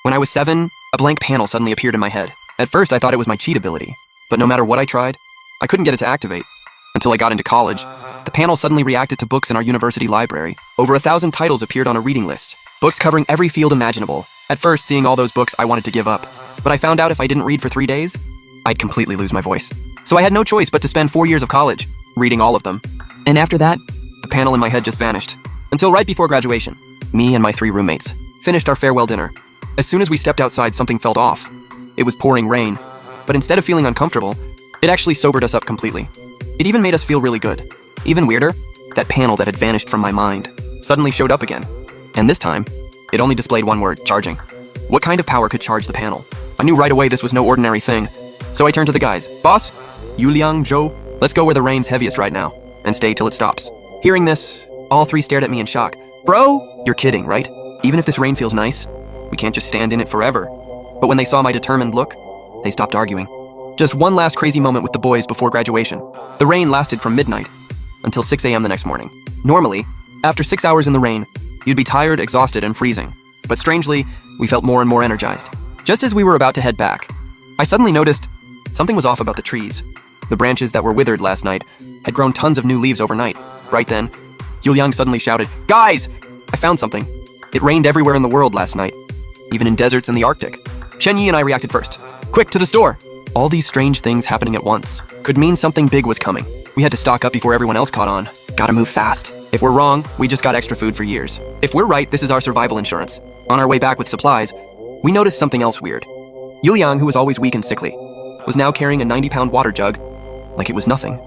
When I was 7, a blank panel suddenly appeared in my head. At first, I thought it was my cheat ability, but no matter what I tried, I couldn't get it to activate. Until I got into college, the panel suddenly reacted to books in our university library. Over 1,000 titles appeared on a reading list, books covering every field imaginable. At first, seeing all those books, I wanted to give up, but I found out if I didn't read for 3 days, I'd completely lose my voice. So I had no choice but to spend 4 years of college, reading all of them. And after that, the panel in my head just vanished. Until right before graduation, me and my 3 roommates finished our farewell dinner. As soon as we stepped outside, something felt off. It was pouring rain, but instead of feeling uncomfortable, it actually sobered us up completely. It even made us feel really good. Even weirder, that panel that had vanished from my mind suddenly showed up again. And this time, it only displayed one word: charging. What kind of power could charge the panel? I knew right away this was no ordinary thing. So I turned to the guys. Boss, Yuliang, Joe, let's go where the rain's heaviest right now, and stay till it stops. Hearing this, all 3 stared at me in shock. Bro, you're kidding, right? Even if this rain feels nice, we can't just stand in it forever. But when they saw my determined look, they stopped arguing. Just one last crazy moment with the boys before graduation. The rain lasted from midnight until 6 a.m. the next morning. Normally, after 6 hours in the rain, you'd be tired, exhausted, and freezing. But strangely, we felt more and more energized. Just as we were about to head back, I suddenly noticed something was off about the trees. The branches that were withered last night had grown tons of new leaves overnight. Right then, Yuliang suddenly shouted, "Guys, I found something." It rained everywhere in the world last night, even in deserts in the Arctic. Shen Yi and I reacted first. Quick, to the store! All these strange things happening at once could mean something big was coming. We had to stock up before everyone else caught on. Gotta move fast. If we're wrong, we just got extra food for years. If we're right, this is our survival insurance. On our way back with supplies, we noticed something else weird. Yuliang, who was always weak and sickly, was now carrying a 90-pound water jug like it was nothing.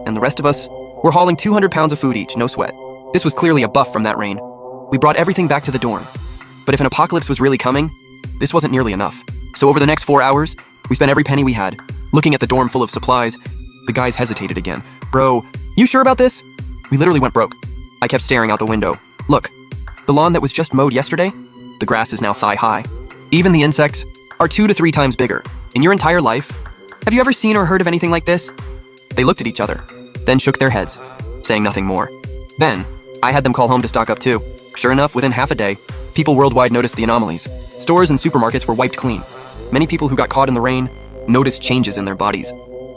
And the rest of us were hauling 200 pounds of food each, no sweat. This was clearly a buff from that rain. We brought everything back to the dorm. But if an apocalypse was really coming, this wasn't nearly enough. So over the next 4 hours, we spent every penny we had. Looking at the dorm full of supplies, the guys hesitated again. Bro, you sure about this? We literally went broke. I kept staring out the window. Look, the lawn that was just mowed yesterday, the grass is now thigh-high. Even the insects are 2 to 3 times bigger. In your entire life, have you ever seen or heard of anything like this? They looked at each other, then shook their heads, saying nothing more. Then, I had them call home to stock up too. Sure enough, within half a day, people worldwide noticed the anomalies. Stores and supermarkets were wiped clean. Many people who got caught in the rain noticed changes in their bodies.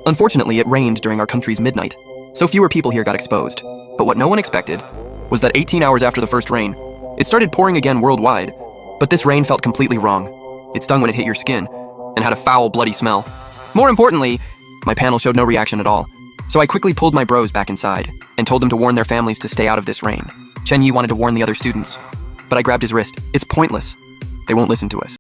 Unfortunately, it rained during our country's midnight, so fewer people here got exposed. But what no one expected was that 18 hours after the first rain, it started pouring again worldwide. But this rain felt completely wrong. It stung when it hit your skin and had a foul, bloody smell. More importantly, my panel showed no reaction at all. So I quickly pulled my bros back inside and told them to warn their families to stay out of this rain. Chen Yi wanted to warn the other students, but I grabbed his wrist. It's pointless. They won't listen to us.